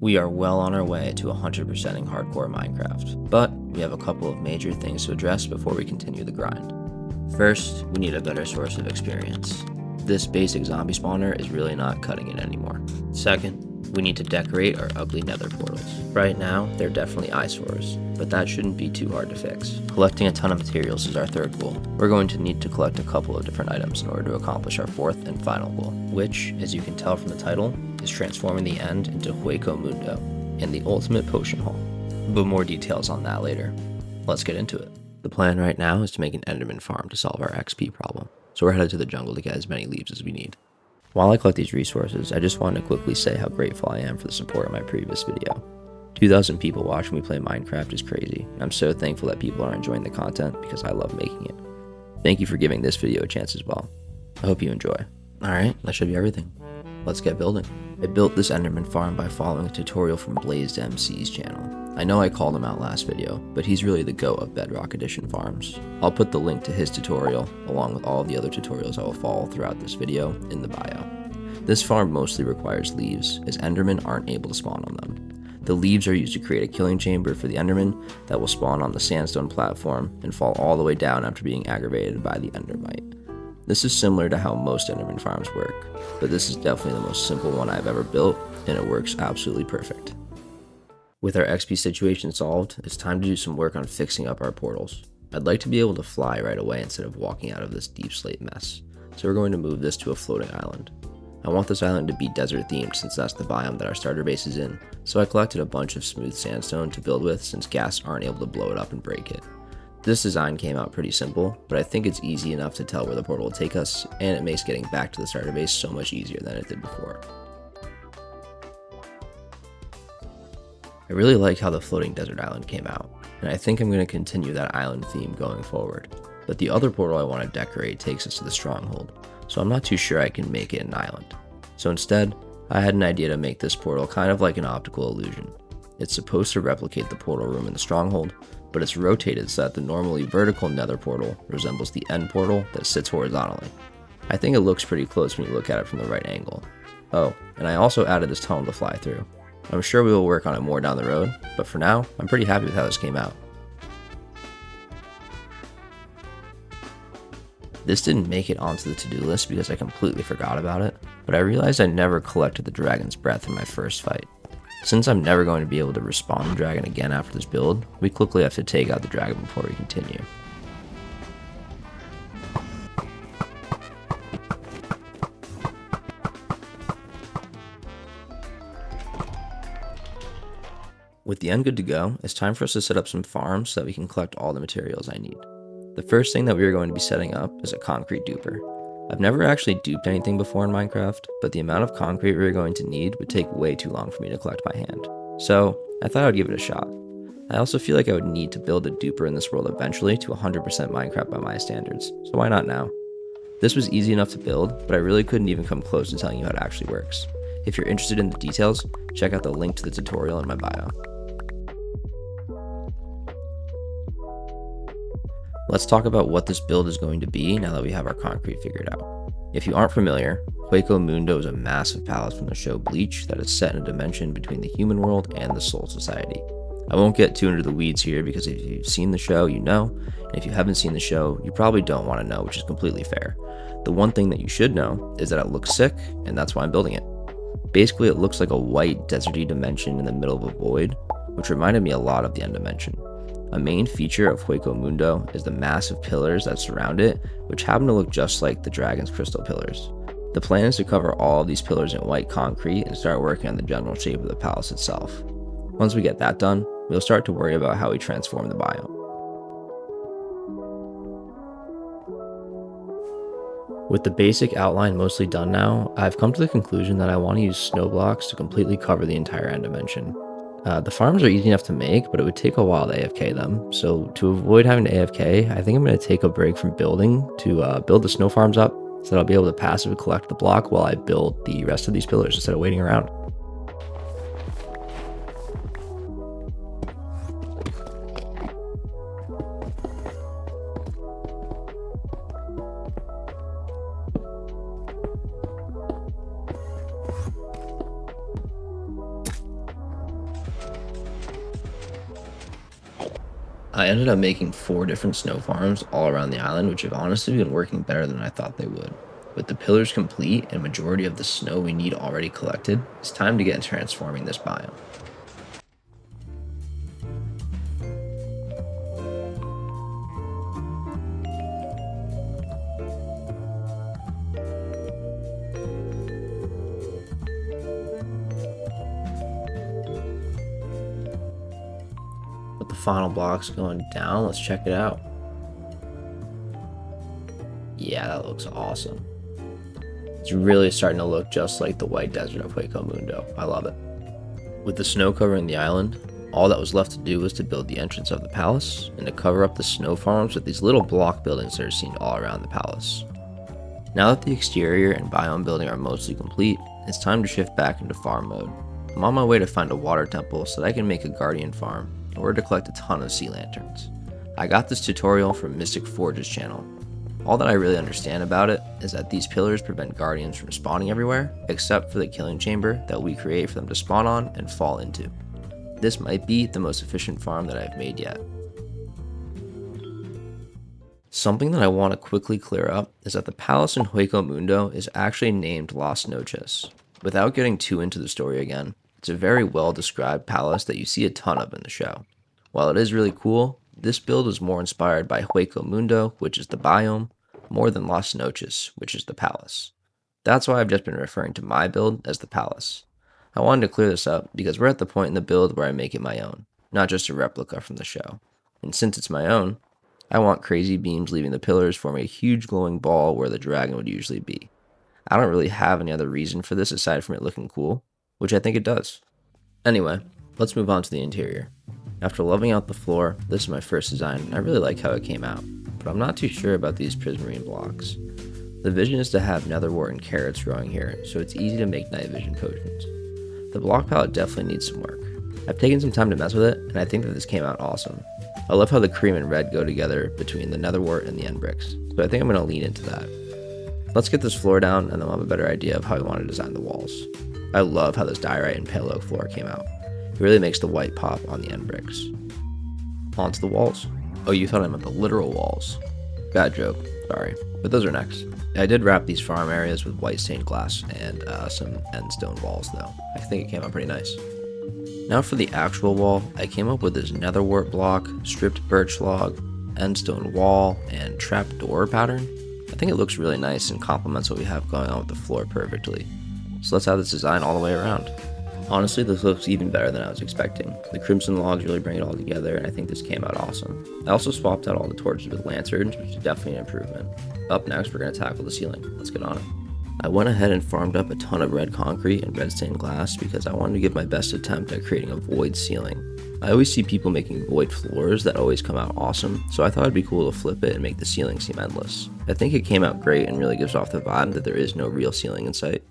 We are well on our way to 100%ing hardcore Minecraft, but we have a couple of major things to address before we continue the grind. First, we need a better source of experience. This basic zombie spawner is really not cutting it anymore. Second, we need to decorate our ugly nether portals. Right now, they're definitely eyesores, but that shouldn't be too hard to fix. Collecting a ton of materials is our third goal. We're going to need to collect a couple of different items in order to accomplish our fourth and final goal, which, as you can tell from the title, is transforming the end into Hueco Mundo and the ultimate potion haul. But more details on that later. Let's get into it. The plan right now is to make an enderman farm to solve our XP problem, so we're headed to the jungle to get as many leaves as we need. While I collect these resources, I just wanted to quickly say how grateful I am for the support in my previous video. 2,000 people watching me play Minecraft is crazy, and I'm so thankful that people are enjoying the content because I love making it. Thank you for giving this video a chance as well. I hope you enjoy. Alright, that should be everything. Let's get building. I built this enderman farm by following a tutorial from Blazed MC's channel. I know I called him out last video, but he's really the GOAT of Bedrock Edition farms. I'll put the link to his tutorial, along with all of the other tutorials I will follow throughout this video, in the bio. This farm mostly requires leaves, as endermen aren't able to spawn on them. The leaves are used to create a killing chamber for the enderman that will spawn on the sandstone platform and fall all the way down after being aggravated by the endermite. This is similar to how most enderman farms work, but this is definitely the most simple one I've ever built, and it works absolutely perfect. With our XP situation solved, it's time to do some work on fixing up our portals. I'd like to be able to fly right away instead of walking out of this deep slate mess, so we're going to move this to a floating island. I want this island to be desert themed since that's the biome that our starter base is in, so I collected a bunch of smooth sandstone to build with since ghasts aren't able to blow it up and break it. This design came out pretty simple, but I think it's easy enough to tell where the portal will take us, and it makes getting back to the starter base so much easier than it did before. I really like how the floating desert island came out, and I think I'm going to continue that island theme going forward. But the other portal I want to decorate takes us to the stronghold, so I'm not too sure I can make it an island. So instead, I had an idea to make this portal kind of like an optical illusion. It's supposed to replicate the portal room in the stronghold, but it's rotated so that the normally vertical nether portal resembles the end portal that sits horizontally. I think it looks pretty close when you look at it from the right angle. Oh, and I also added this tunnel to fly through. I'm sure we will work on it more down the road, but for now, I'm pretty happy with how this came out. This didn't make it onto the to-do list because I completely forgot about it, but I realized I never collected the dragon's breath in my first fight. Since I'm never going to be able to respawn the dragon again after this build, we quickly have to take out the dragon before we continue. With the end good to go, it's time for us to set up some farms so that we can collect all the materials I need. The first thing that we are going to be setting up is a concrete duper. I've never actually duped anything before in Minecraft, but the amount of concrete we're going to need would take way too long for me to collect by hand. So I thought I would give it a shot. I also feel like I would need to build a duper in this world eventually to 100% Minecraft by my standards, so why not now? This was easy enough to build, but I really couldn't even come close to telling you how it actually works. If you're interested in the details, check out the link to the tutorial in my bio. Let's talk about what this build is going to be now that we have our concrete figured out. If you aren't familiar, Hueco Mundo is a massive palace from the show Bleach that is set in a dimension between the human world and the Soul Society. I won't get too into the weeds here because if you've seen the show, you know, and if you haven't seen the show, you probably don't want to know, which is completely fair. The one thing that you should know is that it looks sick, and that's why I'm building it. Basically, it looks like a white, deserty dimension in the middle of a void, which reminded me a lot of the end dimension. A main feature of Hueco Mundo is the massive pillars that surround it, which happen to look just like the dragon's crystal pillars. The plan is to cover all of these pillars in white concrete and start working on the general shape of the palace itself. Once we get that done, we'll start to worry about how we transform the biome. With the basic outline mostly done now, I've come to the conclusion that I want to use snow blocks to completely cover the entire end dimension. The farms are easy enough to make, but it would take a while to AFK them, so to avoid having to AFK, I think I'm going to take a break from building to build the snow farms up, so that I'll be able to passively collect the block while I build the rest of these pillars instead of waiting around. I ended up making 4 different snow farms all around the island, which have honestly been working better than I thought they would. With the pillars complete and majority of the snow we need already collected, it's time to get transforming this biome. With the final blocks going down, let's check it out. Yeah, that looks awesome. It's really starting to look just like the white desert of Hueco Mundo. I love it. With the snow covering the island, all that was left to do was to build the entrance of the palace and to cover up the snow farms with these little block buildings that are seen all around the palace. Now that the exterior and biome building are mostly complete, it's time to shift back into farm mode. I'm on my way to find a water temple so that I can make a guardian farm in order to collect a ton of sea lanterns. I got this tutorial from Mystic Forge's channel. All that I really understand about it is that these pillars prevent guardians from spawning everywhere, except for the killing chamber that we create for them to spawn on and fall into. This might be the most efficient farm that I've made yet. Something that I want to quickly clear up is that the palace in Hueco Mundo is actually named Las Noches. Without getting too into the story again, it's a very well described palace that you see a ton of in the show. While it is really cool, this build is more inspired by Hueco Mundo, which is the biome, more than Las Noches, which is the palace. That's why I've just been referring to my build as the palace. I wanted to clear this up because we're at the point in the build where I make it my own, not just a replica from the show. And since it's my own, I want crazy beams leaving the pillars forming a huge glowing ball where the dragon would usually be. I don't really have any other reason for this aside from it looking cool, which I think it does. Anyway, let's move on to the interior. After loving out the floor, this is my first design and I really like how it came out, but I'm not too sure about these prismarine blocks. The vision is to have netherwort and carrots growing here, so it's easy to make night vision potions. The block palette definitely needs some work. I've taken some time to mess with it, and I think that this came out awesome. I love how the cream and red go together between the netherwort and the end bricks, so I think I'm going to lean into that. Let's get this floor down and then we'll have a better idea of how we want to design the walls. I love how this diorite and pale oak floor came out. It really makes the white pop on the end bricks. Onto the walls. Oh, you thought I meant the literal walls. Bad joke, sorry. But those are next. I did wrap these farm areas with white stained glass and some end stone walls though. I think it came out pretty nice. Now for the actual wall, I came up with this netherwort block, stripped birch log, end stone wall, and trap door pattern. I think it looks really nice and complements what we have going on with the floor perfectly. So let's have this design all the way around. Honestly, this looks even better than I was expecting. The crimson logs really bring it all together, and I think this came out awesome. I also swapped out all the torches with lanterns, which is definitely an improvement. Up next, we're going to tackle the ceiling. Let's get on it. I went ahead and farmed up a ton of red concrete and red stained glass because I wanted to give my best attempt at creating a void ceiling. I always see people making void floors that always come out awesome, so I thought it'd be cool to flip it and make the ceiling seem endless. I think it came out great and really gives off the vibe that there is no real ceiling in sight.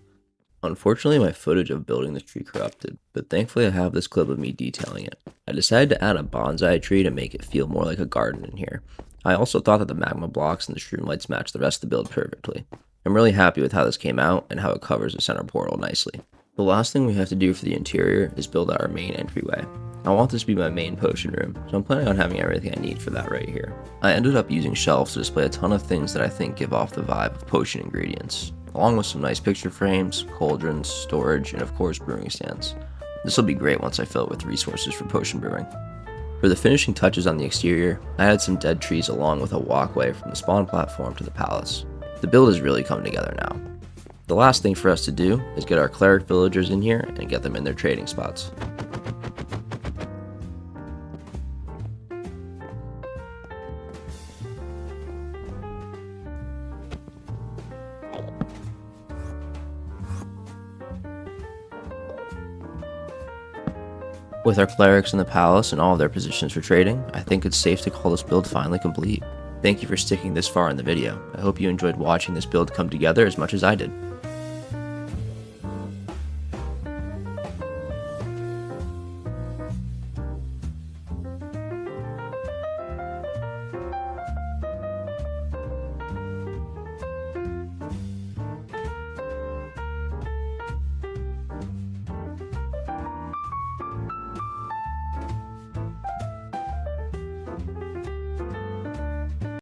Unfortunately, my footage of building this tree corrupted, but thankfully I have this clip of me detailing it. I decided to add a bonsai tree to make it feel more like a garden in here. I also thought that the magma blocks and the shroom lights matched the rest of the build perfectly. I'm really happy with how this came out and how it covers the center portal nicely. The last thing we have to do for the interior is build out our main entryway. I want this to be my main potion room, so I'm planning on having everything I need for that right here. I ended up using shelves to display a ton of things that I think give off the vibe of potion ingredients, along with some nice picture frames, cauldrons, storage, and of course brewing stands. This will be great once I fill it with resources for potion brewing. For the finishing touches on the exterior, I added some dead trees along with a walkway from the spawn platform to the palace. The build has really come together now. The last thing for us to do is get our cleric villagers in here and get them in their trading spots. With our clerics in the palace and all of their positions for trading, I think it's safe to call this build finally complete. Thank you for sticking this far in the video. I hope you enjoyed watching this build come together as much as I did.